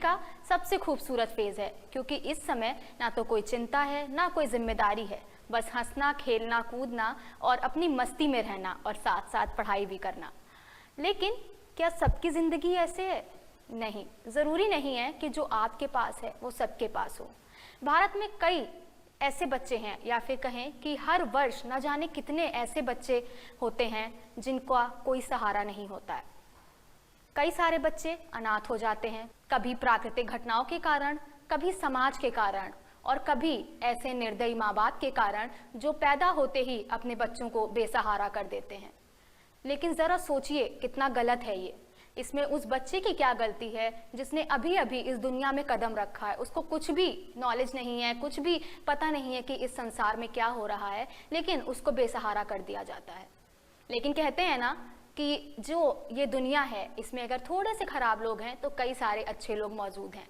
का सबसे खूबसूरत फेज़ है, क्योंकि इस समय ना तो कोई चिंता है ना कोई जिम्मेदारी है, बस हंसना, खेलना, कूदना और अपनी मस्ती में रहना और साथ साथ पढ़ाई भी करना। लेकिन क्या सबकी ज़िंदगी ऐसे है? नहीं, ज़रूरी नहीं है कि जो आपके पास है वो सबके पास हो। भारत में कई ऐसे बच्चे हैं, या फिर कहें कि हर वर्ष न जाने कितने ऐसे बच्चे होते हैं जिनका कोई सहारा नहीं होता है। कई सारे बच्चे अनाथ हो जाते हैं, कभी प्राकृतिक घटनाओं के कारण, कभी समाज के कारण और कभी ऐसे निर्दयी माँ बाप के कारण जो पैदा होते ही अपने बच्चों को बेसहारा कर देते हैं। लेकिन ज़रा सोचिए कितना गलत है ये। इसमें उस बच्चे की क्या गलती है जिसने अभी अभी इस दुनिया में कदम रखा है, उसको कुछ भी नॉलेज नहीं है, कुछ भी पता नहीं है कि इस संसार में क्या हो रहा है, लेकिन उसको बेसहारा कर दिया जाता है। लेकिन कहते हैं ना कि जो ये दुनिया है इसमें अगर थोड़े से खराब लोग हैं तो कई सारे अच्छे लोग मौजूद हैं।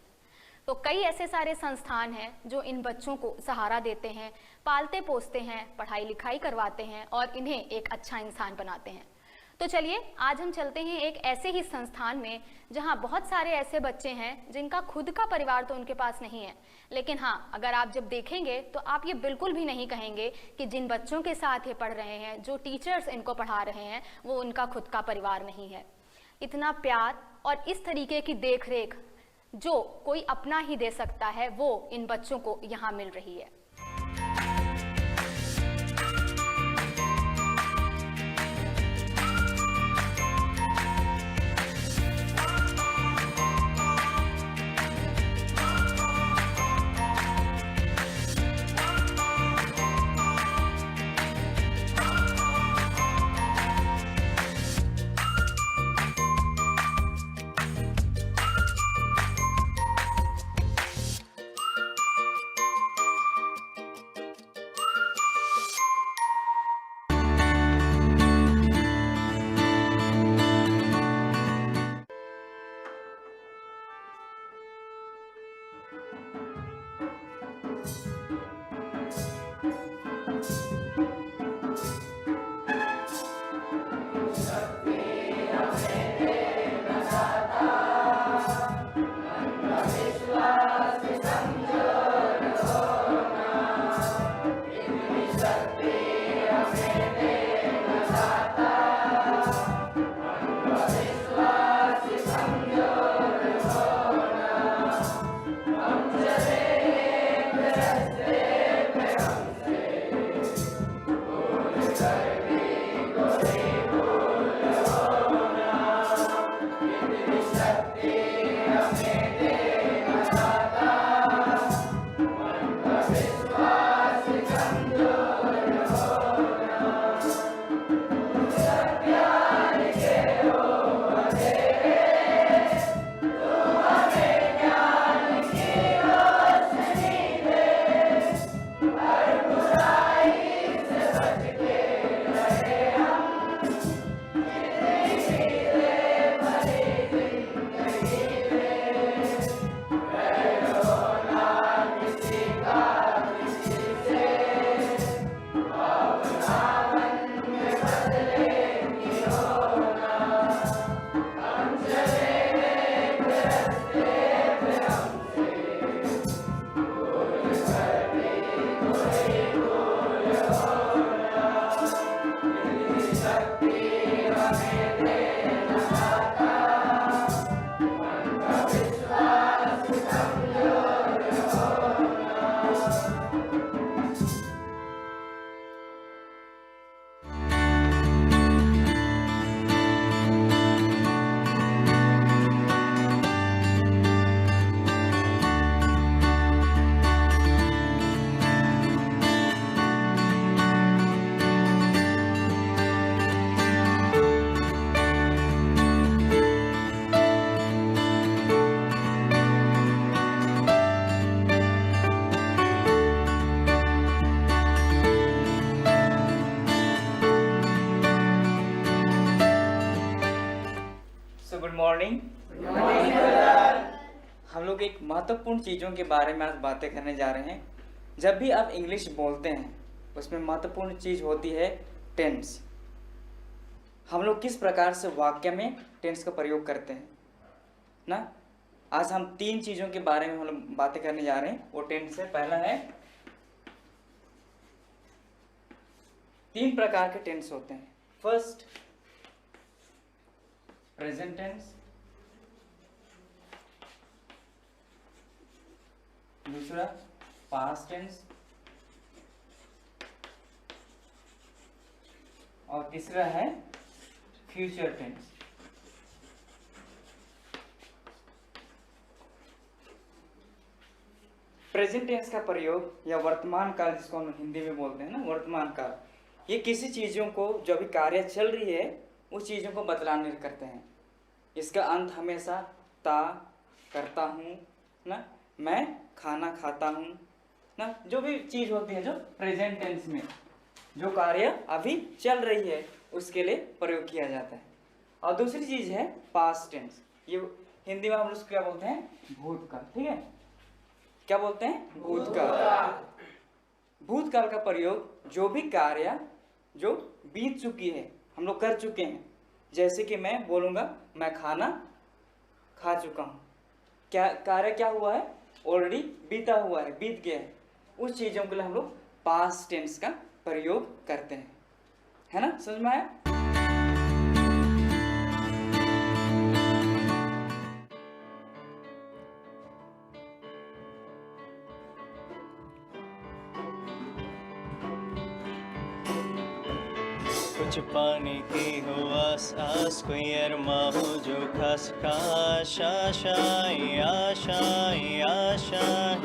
तो कई ऐसे सारे संस्थान हैं जो इन बच्चों को सहारा देते हैं, पालते पोसते हैं, पढ़ाई लिखाई करवाते हैं और इन्हें एक अच्छा इंसान बनाते हैं। तो चलिए आज हम चलते हैं एक ऐसे ही संस्थान में जहां बहुत सारे ऐसे बच्चे हैं जिनका खुद का परिवार तो उनके पास नहीं है, लेकिन हाँ, अगर आप जब देखेंगे तो आप ये बिल्कुल भी नहीं कहेंगे कि जिन बच्चों के साथ ये पढ़ रहे हैं, जो टीचर्स इनको पढ़ा रहे हैं, वो उनका खुद का परिवार नहीं है। इतना प्यार और इस तरीके की देख रेख जो कोई अपना ही दे सकता है, वो इन बच्चों को यहाँ मिल रही है। Good morning. हम लोग एक महत्वपूर्ण चीज़ों के बारे में आज बातें करने जा रहे हैं। जब भी आप इंग्लिश बोलते हैं उसमें महत्वपूर्ण चीज़ होती है टेंस। हम लोग किस प्रकार से वाक्य में टेंस का प्रयोग करते हैं ना। आज हम 3 चीज़ों के बारे में हम लोग बातें करने जा रहे हैं। वो टेंस है, पहला है 3 प्रकार के टेंस होते हैं। फर्स्ट प्रेजेंट टेंस, दूसरा पास्ट टेंस और तीसरा है फ्यूचर टेंस। प्रेजेंट टेंस का प्रयोग या वर्तमान काल, जिसको हम हिंदी में बोलते हैं ना वर्तमान काल, ये किसी चीज़ों को जो अभी कार्य चल रही है उस चीज़ों को बतलाने करते हैं। इसका अंत हमेशा ता, करता हूँ ना, मैं खाना खाता हूँ ना, जो भी चीज़ होती है जो प्रेजेंट टेंस में जो कार्य अभी चल रही है उसके लिए प्रयोग किया जाता है। और दूसरी चीज़ है पास्ट टेंस, ये हिंदी में हम लोग क्या बोलते हैं, भूतकाल। ठीक है, क्या बोलते हैं, भूतकाल। भूतकाल का प्रयोग जो भी कार्य जो बीत चुकी है, हम लोग कर चुके हैं, जैसे कि मैं बोलूँगा मैं खाना खा चुका हूँ, क्या कार्य क्या हुआ है, ऑलरेडी बीता हुआ है, बीत गया है, उस चीज़ों के लिए हम लोग पास्ट टेंस का प्रयोग करते हैं। है ना, समझ में आया? कुछ पाने की हो आस आस, कोई अरमा हो जो खास खास, आशाएं आशाएं आशाएं,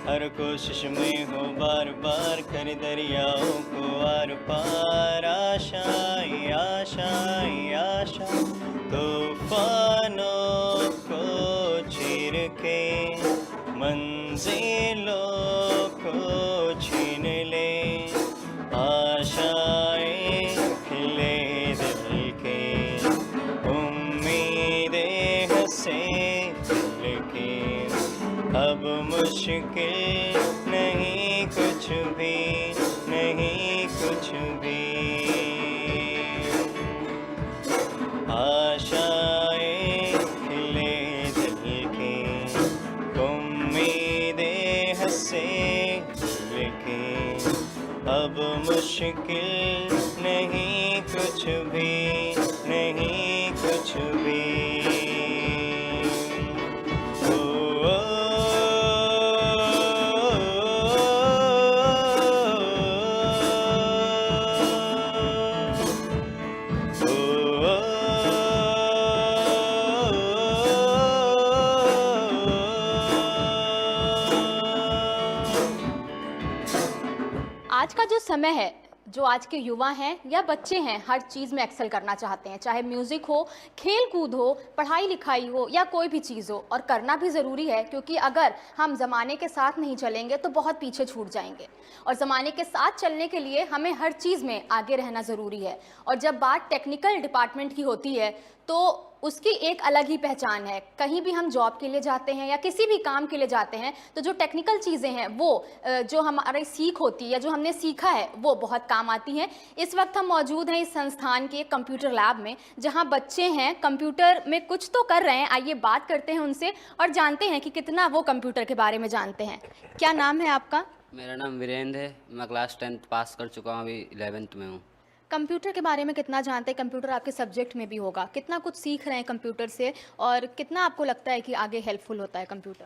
हर कोशिश में हो बार बार, कर दरियाओं को आर पार, आशाएं आशाएं आशाएं, तूफानों को चीर के मंजिलों को छीन ले, आशाएं खिले दिल के, उम्मीदें हंसे दिल के, अब मुश्किल नहीं कुछ भी, नहीं कुछ भी, आशाएं खिले दिल के, उम्मीदें हंसे दिल के, अब मुश्किल नहीं कुछ भी, नहीं कुछ भी। आज का जो समय है, जो आज के युवा हैं या बच्चे हैं, हर चीज़ में एक्सेल करना चाहते हैं, चाहे म्यूज़िक हो, खेल कूद हो, पढ़ाई लिखाई हो या कोई भी चीज़ हो। और करना भी ज़रूरी है, क्योंकि अगर हम ज़माने के साथ नहीं चलेंगे तो बहुत पीछे छूट जाएंगे। और ज़माने के साथ चलने के लिए हमें हर चीज़ में आगे रहना ज़रूरी है। और जब बात टेक्निकल डिपार्टमेंट की होती है तो उसकी एक अलग ही पहचान है। कहीं भी हम जॉब के लिए जाते हैं या किसी भी काम के लिए जाते हैं तो जो टेक्निकल चीज़ें हैं वो जो हमारी सीख होती है या जो हमने सीखा है वो बहुत काम आती हैं। इस वक्त हम मौजूद हैं इस संस्थान के कंप्यूटर लैब में, जहां बच्चे हैं कंप्यूटर में कुछ तो कर रहे हैं। आइए बात करते हैं उनसे और जानते हैं कि कितना वो कंप्यूटर के बारे में जानते हैं। क्या नाम है आपका? मेरा नाम वीरेंद्र है। मैं क्लास 10th पास कर चुका हूँ, अभी 11th में हूँ। कंप्यूटर के बारे में कितना जानते हैं? कंप्यूटर आपके सब्जेक्ट में भी होगा, कितना कुछ सीख रहे हैं कंप्यूटर से और कितना आपको लगता है कि आगे हेल्पफुल होता है कंप्यूटर?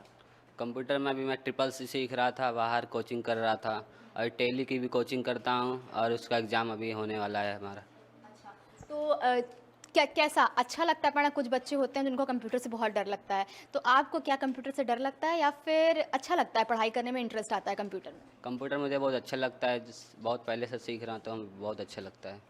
कंप्यूटर में अभी मैं ट्रिपल-सी सीख रहा था, बाहर कोचिंग कर रहा था और टेली की भी कोचिंग करता हूँ और उसका एग्ज़ाम अभी होने वाला है हमारा। अच्छा, तो कैसा अच्छा लगता है पढ़ना? कुछ बच्चे होते हैं जिनको कंप्यूटर से बहुत डर लगता है, तो आपको क्या कंप्यूटर से डर लगता है या फिर अच्छा लगता है, पढ़ाई करने में इंटरेस्ट आता है कंप्यूटर में? कंप्यूटर मुझे बहुत अच्छा लगता है, बहुत पहले से सीख रहा हूँ तो हमें बहुत अच्छा लगता है।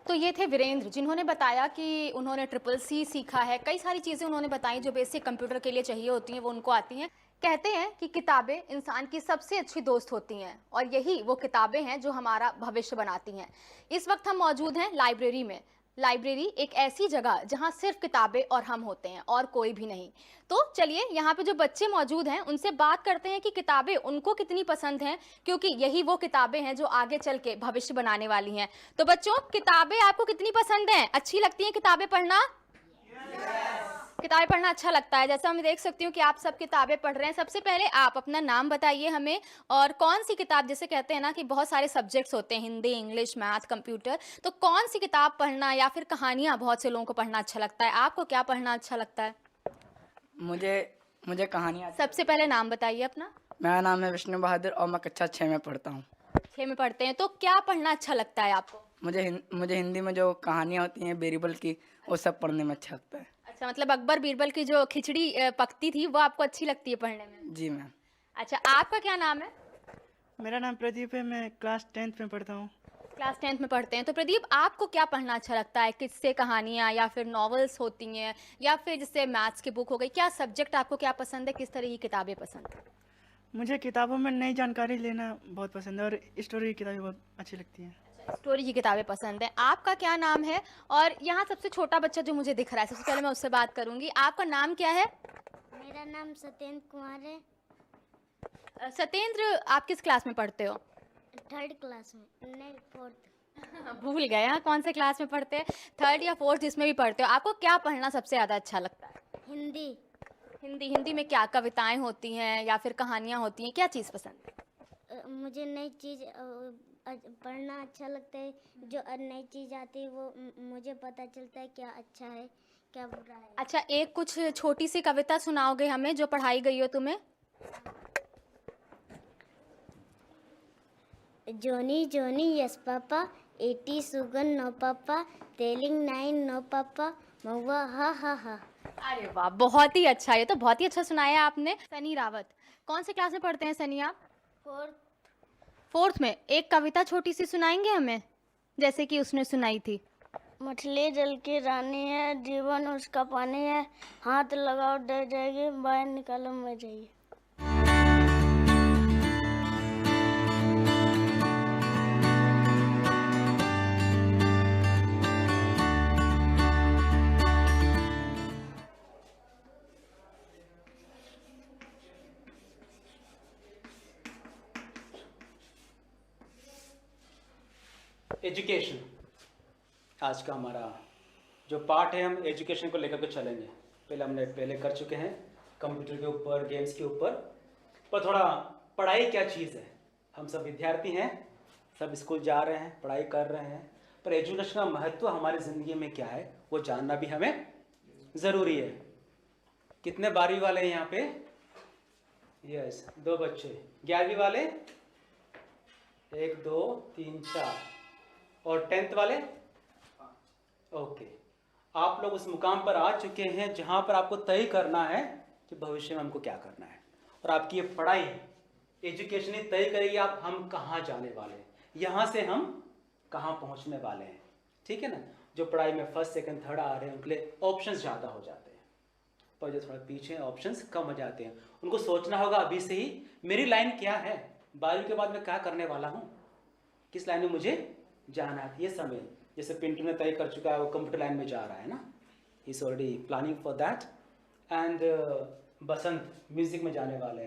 तो ये थे वीरेंद्र, जिन्होंने बताया कि उन्होंने ट्रिपल-सी सीखा है। कई सारी चीज़ें उन्होंने बताई जो बेसिक कंप्यूटर के लिए चाहिए होती हैं, वो उनको आती हैं। कहते हैं कि किताबें इंसान की सबसे अच्छी दोस्त होती हैं और यही वो किताबें हैं जो हमारा भविष्य बनाती हैं। इस वक्त हम मौजूद हैं लाइब्रेरी में। लाइब्रेरी एक ऐसी जगह जहां सिर्फ किताबें और हम होते हैं और कोई भी नहीं। तो चलिए यहाँ पे जो बच्चे मौजूद हैं उनसे बात करते हैं कि किताबें उनको कितनी पसंद हैं, क्योंकि यही वो किताबें हैं जो आगे चल के भविष्य बनाने वाली हैं। तो बच्चों, किताबें आपको कितनी पसंद हैं? अच्छी लगती हैं किताबें पढ़ना? किताबें पढ़ना अच्छा लगता है। जैसा मैं देख सकती हूँ कि आप सब किताबें पढ़ रहे हैं। सबसे पहले आप अपना नाम बताइए हमें, और कौन सी किताब, जैसे कहते हैं ना कि बहुत सारे सब्जेक्ट्स होते हैं, हिंदी, इंग्लिश, मैथ, कंप्यूटर, तो कौन सी किताब पढ़ना या फिर कहानियाँ बहुत से लोगों को पढ़ना अच्छा लगता है? आपको क्या पढ़ना अच्छा लगता है? मुझे मुझे कहानियाँ। सबसे पहले नाम बताइए अपना। मेरा नाम है विष्णु बहादुर और मैं कक्षा 6 में पढ़ता हूँ। 6 में पढ़ते हैं, तो क्या पढ़ना अच्छा लगता है आपको? मुझे हिंदी में जो कहानियाँ होती हैं बीरबल की, वो सब पढ़ने में अच्छा लगता है। अच्छा, मतलब अकबर बीरबल की जो खिचड़ी पकती थी वो आपको अच्छी लगती है पढ़ने में? जी मैम। अच्छा, आपका क्या नाम है? मेरा नाम प्रदीप है, मैं क्लास 10th में पढ़ता हूँ। क्लास 10th में पढ़ते हैं। तो प्रदीप, आपको क्या पढ़ना अच्छा लगता है? किस्से, कहानियाँ, या फिर नॉवेल्स होती हैं, या फिर जैसे मैथ्स की बुक हो गई? क्या सब्जेक्ट आपको क्या पसंद है? किस तरह की किताबें पसंद है? मुझे किताबों में नई जानकारी लेना बहुत पसंद है और स्टोरी की किताबें बहुत अच्छी लगती हैं। स्टोरी की किताबें पसंद है। आपका क्या नाम है? और यहाँ सबसे छोटा बच्चा जो मुझे दिख रहा है, सबसे पहले मैं उससे बात करूँगी। आपका नाम क्या है? मेरा नाम सत्येंद्र कुमार है। सत्येंद्र, आप किस क्लास में पढ़ते हो? 3rd क्लास में, नहीं 4th। भूल गए हाँ, कौन से क्लास में पढ़ते हैं? 3rd या 4th, जिसमें भी पढ़ते हो। आपको क्या पढ़ना सबसे ज़्यादा अच्छा लगता है? हिंदी। हिंदी में क्या कविताएं होती हैं या फिर कहानियाँ होती हैं? क्या चीज़ पसंद है? मुझे नई चीज़ पढ़ना अच्छा लगता है। जो नई चीज़ आती है वो मुझे पता चलता है क्या अच्छा है क्या बुरा है। अच्छा, एक कुछ छोटी सी कविता सुनाओगे हमें जो पढ़ाई गई हो तुम्हें? जोनी Johnny yes papa, 80 Sugan no पापा, टेलिंग 9 नो पापा, महुआ हा हा हा। अरे वाह, बहुत ही अच्छा, ये तो बहुत ही अच्छा सुनाया आपने। सनी रावत, कौन से क्लास में पढ़ते हैं सनी आप? 4th में। एक कविता छोटी सी सुनाएंगे हमें, जैसे कि उसने सुनाई थी? मछली जल की रानी है, जीवन उसका पानी है, हाथ लगाओ डर जाएगी, बाहर निकालो मर जाइए। एजुकेशन आज का हमारा जो पार्ट है, हम एजुकेशन को लेकर के चलेंगे। पहले कर चुके हैं कंप्यूटर के ऊपर, गेम्स के ऊपर, पर थोड़ा पढ़ाई क्या चीज़ है। हम सब विद्यार्थी हैं, सब स्कूल जा रहे हैं, पढ़ाई कर रहे हैं, पर एजुकेशन का महत्व हमारी ज़िंदगी में क्या है वो जानना भी हमें ज़रूरी है। कितने 12वीं वाले हैं यहाँ पे? यस, 2 बच्चे। 11वीं वाले 1 2 3 4, और 10th वाले? ओके, आप लोग उस मुकाम पर आ चुके हैं जहां पर आपको तय करना है कि भविष्य में हमको क्या करना है, और आपकी ये पढ़ाई, एजुकेशन ही तय करेगी आप हम कहाँ जाने वाले हैं, यहाँ से हम कहाँ पहुँचने वाले हैं। ठीक है ना? जो पढ़ाई में 1st, 2nd, 3rd आ रहे हैं उनके लिए ऑप्शंस ज़्यादा हो जाते हैं, पर जो थोड़ा पीछे ऑप्शंस कम हो जाते हैं। उनको सोचना होगा अभी से ही मेरी लाइन क्या है, 12वीं के बाद मैं क्या करने वाला हूँ, किस लाइन में मुझे जाना है। ये समय जैसे पिंटू ने तय कर चुका है, वो कंप्यूटर लाइन में जा रहा है ना, he is already planning for that. And Basant music में जाने वाले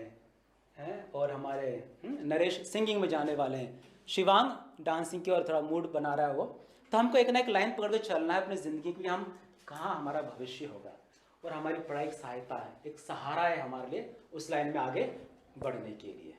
हैं, और हमारे नरेश सिंगिंग में जाने वाले हैं, शिवांग डांसिंग की और थोड़ा मूड बना रहा है वो। तो हमको एक ना एक लाइन पकड़ के चलना है अपनी ज़िंदगी की, हम कहाँ हमारा भविष्य होगा, और हमारी पढ़ाई एक सहायता है, एक सहारा है हमारे लिए उस लाइन में आगे बढ़ने के लिए।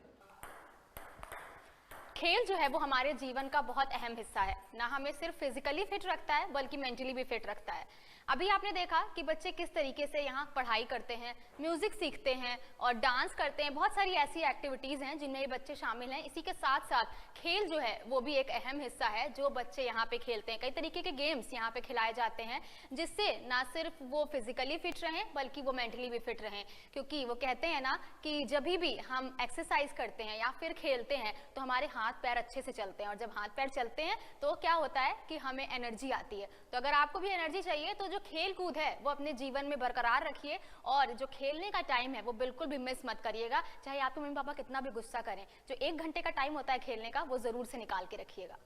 खेल जो है वो हमारे जीवन का बहुत अहम हिस्सा है। ना हमें सिर्फ फिजिकली फिट रखता है बल्कि मेंटली भी फिट रखता है। अभी आपने देखा कि बच्चे किस तरीके से यहाँ पढ़ाई करते हैं, म्यूजिक सीखते हैं और डांस करते हैं। बहुत सारी ऐसी एक्टिविटीज़ हैं जिनमें ये बच्चे शामिल हैं। इसी के साथ साथ खेल जो है वो भी एक अहम हिस्सा है जो बच्चे यहाँ पे खेलते हैं। कई तरीके के गेम्स यहाँ पे खिलाए जाते हैं जिससे ना सिर्फ वो फिजिकली फिट रहें बल्कि वो मेंटली भी फिट रहें, क्योंकि वो कहते हैं ना कि जब भी हम एक्सरसाइज करते हैं या फिर खेलते हैं तो हमारे हाथ पैर अच्छे से चलते हैं, और जब हाथ पैर चलते हैं तो क्या होता है कि हमें एनर्जी आती है। तो अगर आपको भी एनर्जी चाहिए तो जो खेल कूद है वो अपने जीवन में बरकरार रखिए, और जो खेलने का टाइम है वो बिल्कुल भी मिस मत करिएगा। चाहे आपके मम्मी पापा कितना भी गुस्सा करें, जो 1 घंटे का टाइम होता है खेलने का वो जरूर से निकाल के रखिएगा।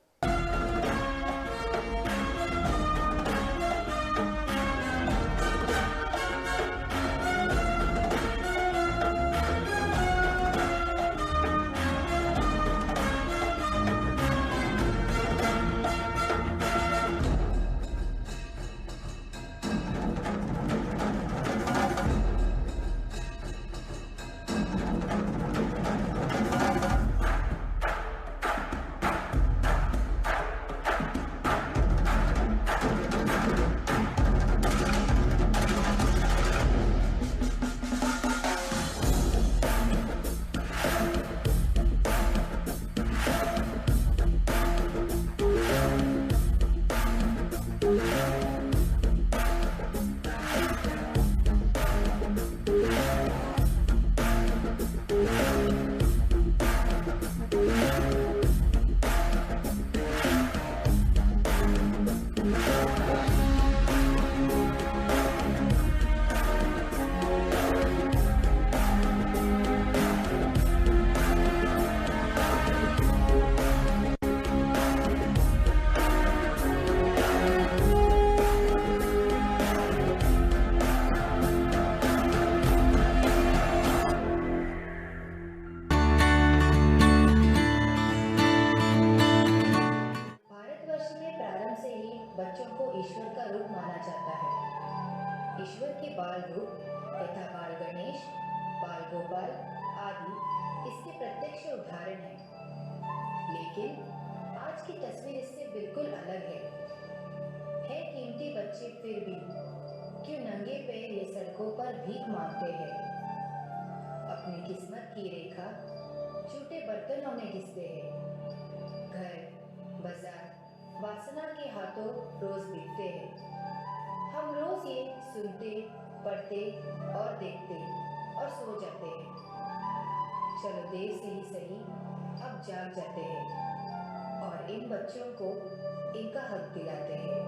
ईश्वर के बाल रूप तथा बाल गणेश, बाल गोपाल आदि इसके प्रत्यक्ष उदाहरण हैं। लेकिन आज की तस्वीर इससे बिल्कुल अलग है कीमती बच्चे फिर भी क्यों नंगे पैर ये सड़कों पर भीख मांगते हैं। अपनी किस्मत की रेखा छोटे बर्तनों में घिसते हैं। घर, बाजार, वासना के हाथों रोज बिकते हैं। हम रोज ये सुनते, पढ़ते और देखते और सो जाते हैं। चलो देर से ही सही अब जाग जाते हैं और इन बच्चों को इनका हक दिलाते हैं।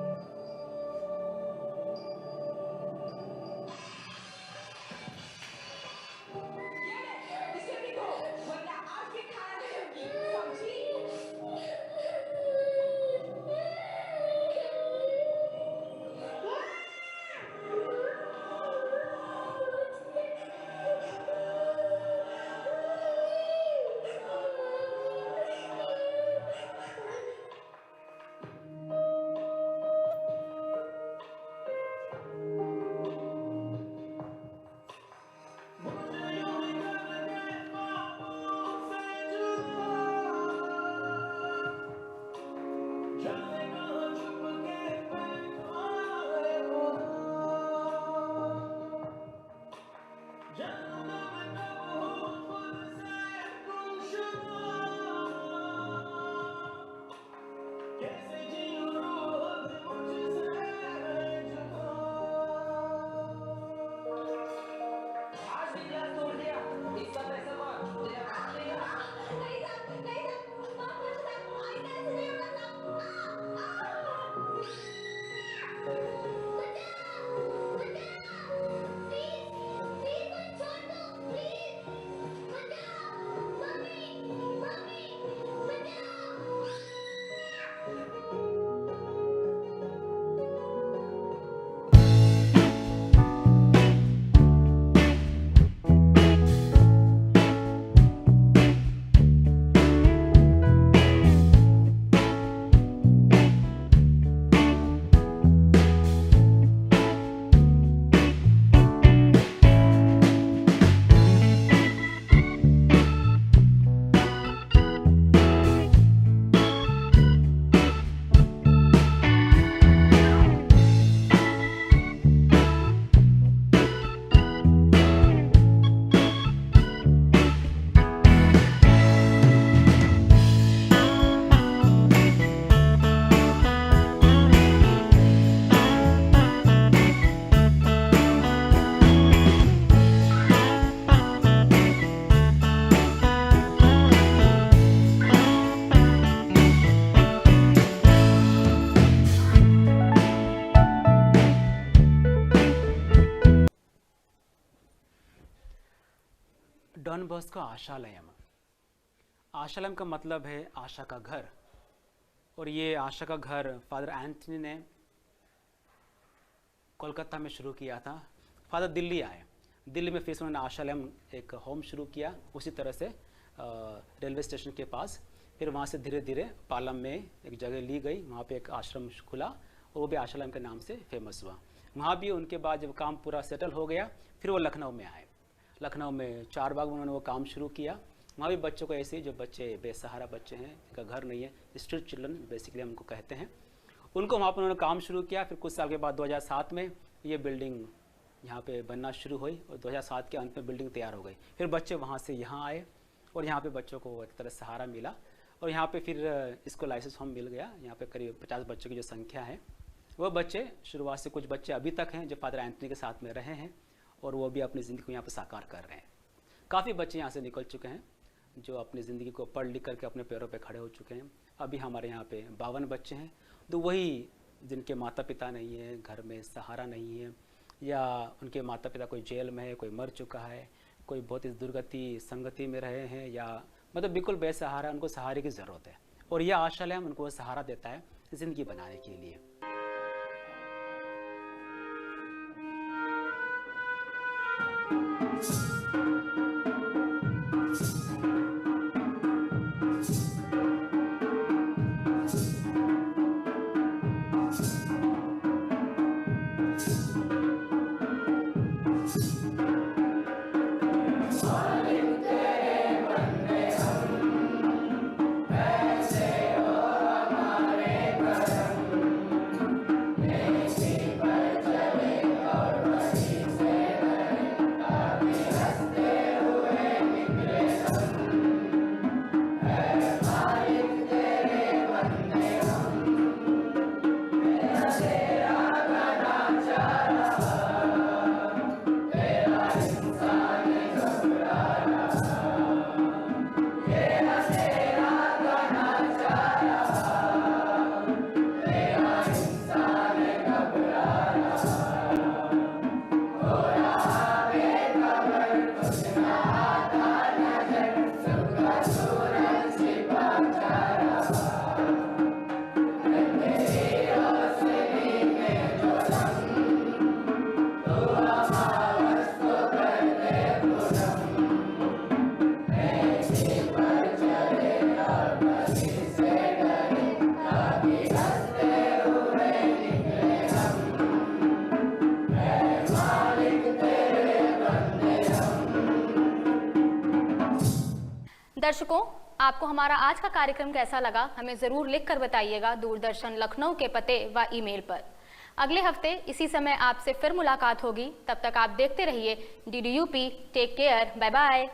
Don Bosco आशालयम। आशालयम का मतलब है आशा का घर, और ये आशा का घर फादर एंथनी ने कोलकाता में शुरू किया था। फादर दिल्ली आए, दिल्ली में फिर उन्होंने आशालयम एक होम शुरू किया, उसी तरह से रेलवे स्टेशन के पास। फिर वहाँ से धीरे धीरे पालम में एक जगह ली गई, वहाँ पे एक आश्रम खुला और वो भी आशालयम के नाम से फेमस हुआ। वहाँ भी उनके बाद जब काम पूरा सेटल हो गया फिर वो लखनऊ में आए। लखनऊ में चार बाग में उन्होंने वो काम शुरू किया। वहाँ भी बच्चों को ऐसे ही, जो बच्चे बेसहारा बच्चे हैं, इनका घर नहीं है, स्ट्रीट चिल्ड्रन बेसिकली हम उनको कहते हैं, उनको वहाँ पर उन्होंने काम शुरू किया। फिर कुछ साल के बाद 2007 में ये बिल्डिंग यहाँ पे बनना शुरू हुई और 2007 के अंत में बिल्डिंग तैयार हो गई। फिर बच्चे वहाँ से यहाँ आए और यहाँ पे बच्चों को एक तरह सहारा मिला और यहाँ पे फिर इसको लाइसेंस होम मिल गया। यहाँ पे करीब 50 बच्चों की जो संख्या है, वो बच्चे शुरुआत से, कुछ बच्चे अभी तक हैं जो फादर एंथनी के साथ में रहे हैं और वो भी अपनी ज़िंदगी को यहाँ पर साकार कर रहे हैं। काफ़ी बच्चे यहाँ से निकल चुके हैं जो अपनी ज़िंदगी को पढ़ लिख करके अपने पैरों पे खड़े हो चुके हैं। अभी हमारे यहाँ पे 52 बच्चे हैं, तो वही जिनके माता पिता नहीं है, घर में सहारा नहीं है, या उनके माता पिता कोई जेल में है, कोई मर चुका है, कोई बहुत इस दुर्गति संगति में रहे हैं, या मतलब बिल्कुल बेसहारा, उनको सहारे की ज़रूरत है। और यह आशालय उनको सहारा देता है ज़िंदगी बनाने के लिए। दर्शकों, आपको हमारा आज का कार्यक्रम कैसा लगा हमें ज़रूर लिख कर बताइएगा दूरदर्शन लखनऊ के पते व ईमेल पर। अगले हफ्ते इसी समय आपसे फिर मुलाकात होगी। तब तक आप देखते रहिए DDUP। Take care, bye bye.